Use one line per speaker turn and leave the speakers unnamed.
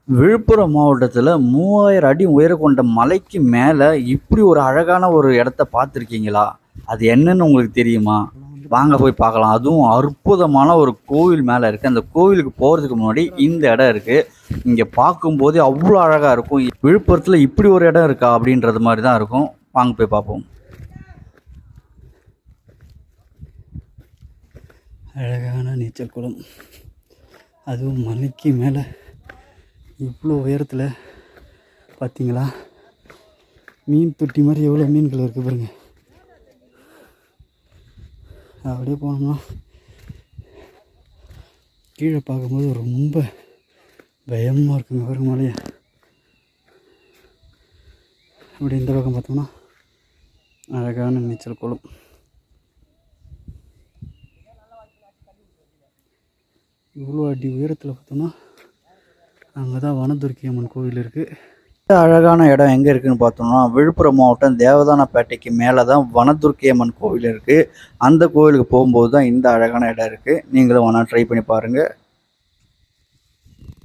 விழுப்புரம் மாவட்டத்தில் 3000 அடி உயரம் கொண்ட மலைக்கு மேலே இப்படி ஒரு அழகான ஒரு இடத்த பார்த்துருக்கீங்களா? அது என்னன்னு உங்களுக்கு தெரியுமா? வாங்க போய் பார்க்கலாம். அதுவும் அற்புதமான ஒரு கோவில் மேலே இருக்குது. அந்த கோவிலுக்கு போகிறதுக்கு முன்னாடி இந்த இடம் இருக்குது. இங்கே பார்க்கும்போதே அவ்வளோ அழகாக இருக்கும். விழுப்புரத்தில் இப்படி ஒரு இடம் இருக்கா அப்படின்றது மாதிரி தான் இருக்கும். வாங்க போய் பார்ப்போம். அழகான நீச்சல் குளம், அதுவும் மலைக்கு மேலே இவ்வளோ உயரத்தில் பார்த்தீங்களா? மீன் தொட்டி மாதிரி எவ்வளோ மீன்கள் இருக்குது பாருங்க. அப்படியே போனோம்னா கீழே பார்க்கும்போது ரொம்ப பயமாக இருக்குங்க பாருங்க மலையை. அப்படி இந்த பக்கம் பார்த்தோம்னா அழகான நீச்சல் குளம். இவ்வளோ அடி உயரத்தில் பார்த்தோம்னா அங்கே தான் வனதுர்க்கை அம்மன் கோவில் இருக்குது. அழகான இடம் எங்கே இருக்குதுன்னு பார்த்தோம்னா விழுப்புரம் மாவட்டம் தேவதானப்பேட்டைக்கு மேலே தான் வனதுர்க்கை அம்மன் கோவில் இருக்குது. அந்த கோவிலுக்கு போகும்போது தான் இந்த அழகான இடம் இருக்குது. நீங்களும் வேணால் ட்ரை பண்ணி பாருங்கள்.